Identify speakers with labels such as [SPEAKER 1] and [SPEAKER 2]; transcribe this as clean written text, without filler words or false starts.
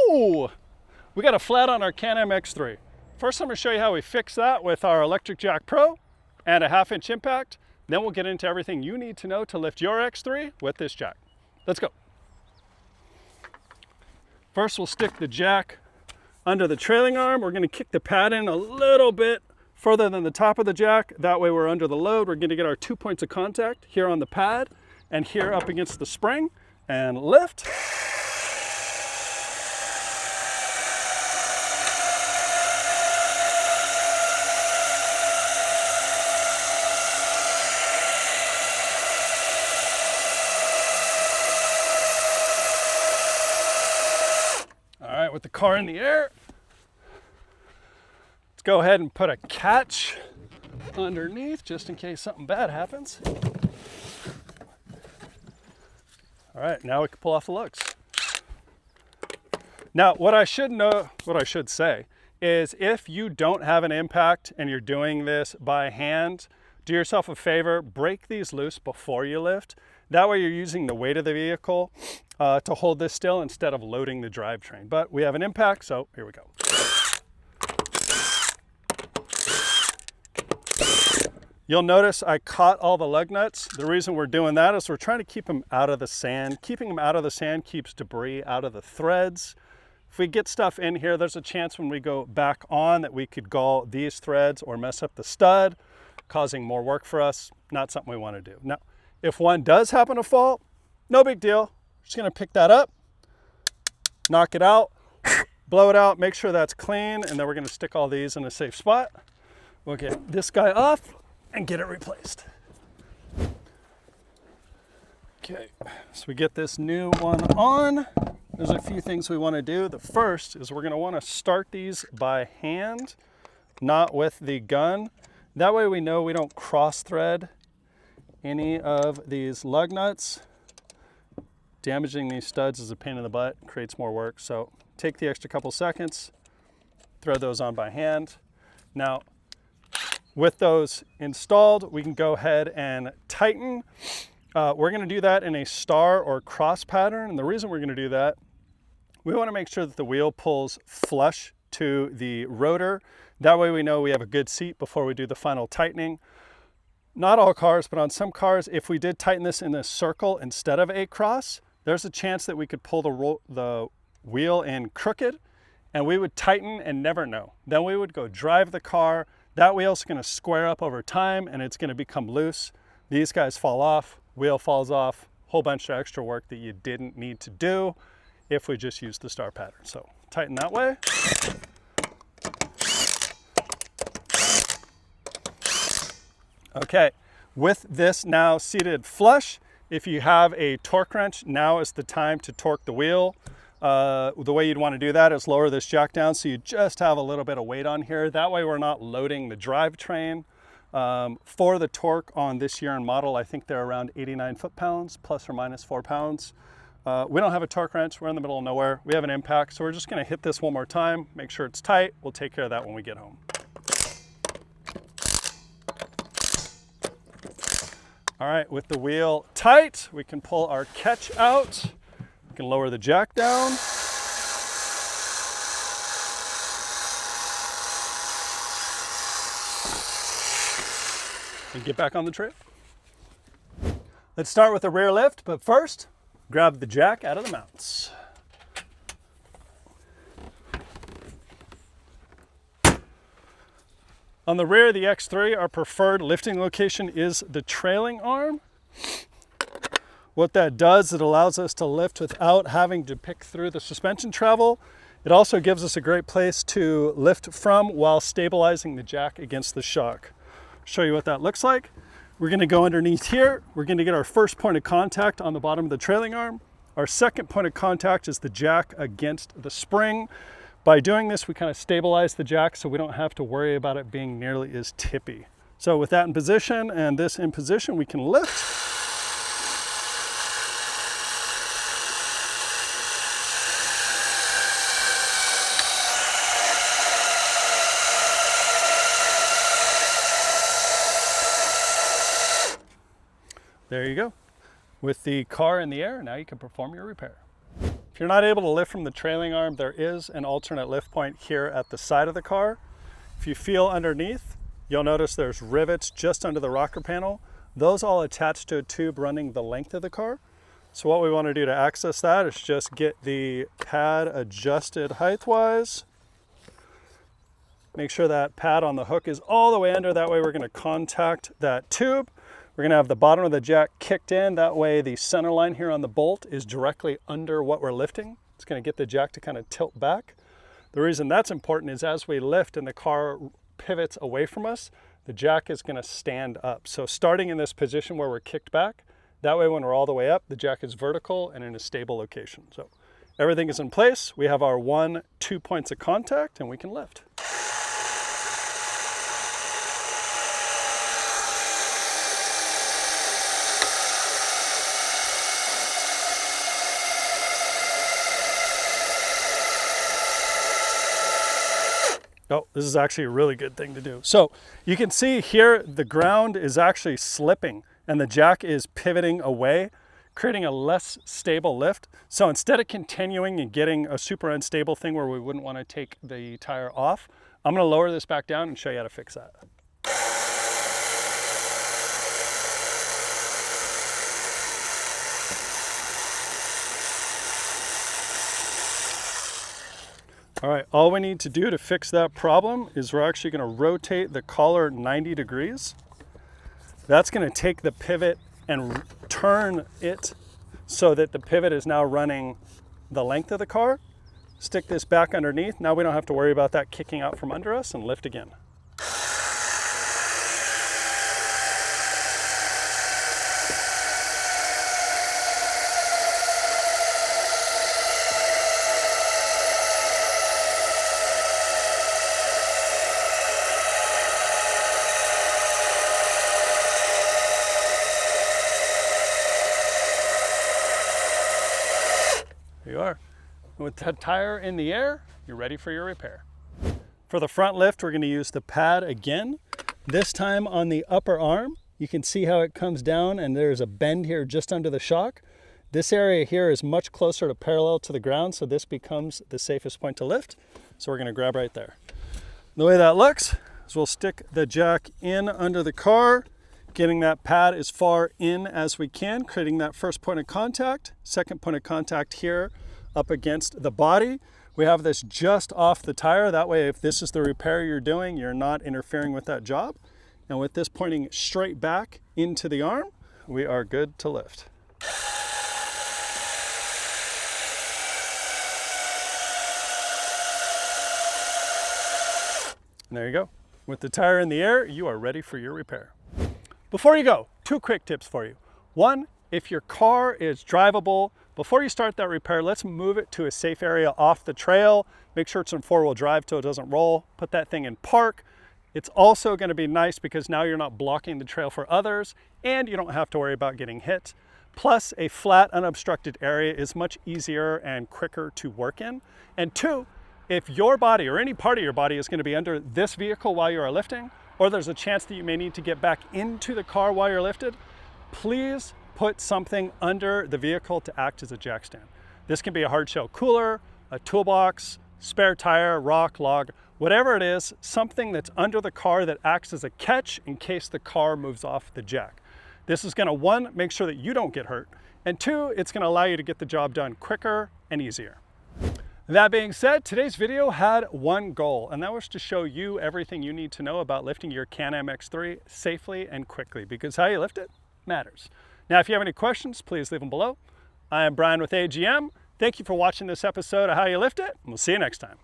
[SPEAKER 1] Whoa! We got a flat on our Can-Am X3. First, I'm going to show you how we fix that with our Electric Jack Pro and a 1/2-inch impact. Then we'll get into everything you need to know to lift your X3 with this jack. Let's go. First, we'll stick the jack under the trailing arm. We're going to kick the pad in a little bit further than the top of the jack. That way we're under the load. We're going to get our 2 points of contact here on the pad and here up against the spring and lift. All right, with the car in the air, let's go ahead and put a catch underneath just in case something bad happens. All right, now we can pull off the lugs. Now, what I should say is if you don't have an impact and you're doing this by hand, do yourself a favor, break these loose before you lift. That way you're using the weight of the vehicle to hold this still instead of loading the drivetrain. But we have an impact, so here we go. You'll notice I caught all the lug nuts. The reason we're doing that is we're trying to keep them out of the sand. Keeping them out of the sand keeps debris out of the threads. If we get stuff in here, there's a chance when we go back on that we could gall these threads or mess up the stud, causing more work for us. Not something we want to do. Now, if one does happen to fall, no big deal. Just gonna pick that up, knock it out, blow it out, make sure that's clean, and then we're gonna stick all these in a safe spot. We'll get this guy off and get it replaced. Okay, so we get this new one on. There's a few things we want to do. The first is we're going to want to start these by hand, not with the gun. That way we know we don't cross thread any of these lug nuts. Damaging these studs is a pain in the butt, creates more work. So take the extra couple seconds, thread those on by hand. Now, with those installed, we can go ahead and tighten. We're going to do that in a star or cross pattern. And the reason we're going to do that, we want to make sure that the wheel pulls flush to the rotor. That way we know we have a good seat before we do the final tightening. Not all cars, but on some cars, if we did tighten this in a circle instead of a cross, there's a chance that we could pull the wheel in crooked and we would tighten and never know. Then we would go drive the car. That wheel's going to square up over time and it's going to become loose. These guys fall off, wheel falls off, whole bunch of extra work that you didn't need to do if we just used the star pattern. So tighten that way. Okay, with this now seated flush, if you have a torque wrench, now is the time to torque the wheel. The way you'd want to do that is lower this jack down so you just have a little bit of weight on here. That way we're not loading the drivetrain. For the torque on this year and model, I think they're around 89 foot-pounds, plus or minus 4 pounds. We don't have a torque wrench. We're in the middle of nowhere. We have an impact, so we're just going to hit this one more time, make sure it's tight. We'll take care of that when we get home. All right, with the wheel tight, we can pull our catch out. We can lower the jack down. And get back on the trail. Let's start with the rear lift, but first, grab the jack out of the mounts. On the rear of the X3, our preferred lifting location is the trailing arm. What that does, it allows us to lift without having to pick through the suspension travel. It also gives us a great place to lift from while stabilizing the jack against the shock. Show you what that looks like. We're going to go underneath here. We're going to get our first point of contact on the bottom of the trailing arm. Our second point of contact is the jack against the spring. By doing this, we kind of stabilize the jack so we don't have to worry about it being nearly as tippy. So with that in position and this in position, we can lift. There you go. With the car in the air, now you can perform your repair. If you're not able to lift from the trailing arm, there is an alternate lift point here at the side of the car. If you feel underneath, you'll notice there's rivets just under the rocker panel. Those all attach to a tube running the length of the car. So what we want to do to access that is just get the pad adjusted height-wise. Make sure that pad on the hook is all the way under. That way we're going to contact that tube. We're going to have the bottom of the jack kicked in. That way the center line here on the bolt is directly under what we're lifting. It's going to get the jack to kind of tilt back. The reason that's important is as we lift and the car pivots away from us, the jack is going to stand up. So starting in this position where we're kicked back, that way when we're all the way up, the jack is vertical and in a stable location. So everything is in place. We have our 1-2 points of contact and we can lift. Oh, this is actually a really good thing to do. So you can see here the ground is actually slipping and the jack is pivoting away, creating a less stable lift. So instead of continuing and getting a super unstable thing where we wouldn't want to take the tire off, I'm going to lower this back down and show you how to fix that. All right, all we need to do to fix that problem is we're actually going to rotate the collar 90 degrees. That's going to take the pivot and turn it so that the pivot is now running the length of the car. Stick this back underneath. Now we don't have to worry about that kicking out from under us, and lift again. There you are. With that tire in the air, you're ready for your repair. For the front lift, we're going to use the pad again. This time on the upper arm, you can see how it comes down and there's a bend here just under the shock. This area here is much closer to parallel to the ground, so this becomes the safest point to lift. So we're going to grab right there. The way that looks is we'll stick the jack in under the car, getting that pad as far in as we can, creating that first point of contact, second point of contact here up against the body. We have this just off the tire. That way, if this is the repair you're doing, you're not interfering with that job. And with this pointing straight back into the arm, we are good to lift. And there you go. With the tire in the air, you are ready for your repair. Before you go, 2 quick tips for you. 1, if your car is drivable, before you start that repair, let's move it to a safe area off the trail. Make sure it's in 4-wheel drive so it doesn't roll. Put that thing in park. It's also going to be nice because now you're not blocking the trail for others and you don't have to worry about getting hit. Plus, a flat, unobstructed area is much easier and quicker to work in. And 2, if your body or any part of your body is going to be under this vehicle while you are lifting, or there's a chance that you may need to get back into the car while you're lifted, please put something under the vehicle to act as a jack stand. This can be a hard shell cooler, a toolbox, spare tire, rock, log, whatever it is, something that's under the car that acts as a catch in case the car moves off the jack. This is going to, 1, make sure that you don't get hurt, and 2, it's going to allow you to get the job done quicker and easier. That being said, today's video had one goal, and that was to show you everything you need to know about lifting your Can-Am X3 safely and quickly, because how you lift it matters. Now, if you have any questions, please leave them below. I am Bryan with AGM. Thank you for watching this episode of How You Lift It, and we'll see you next time.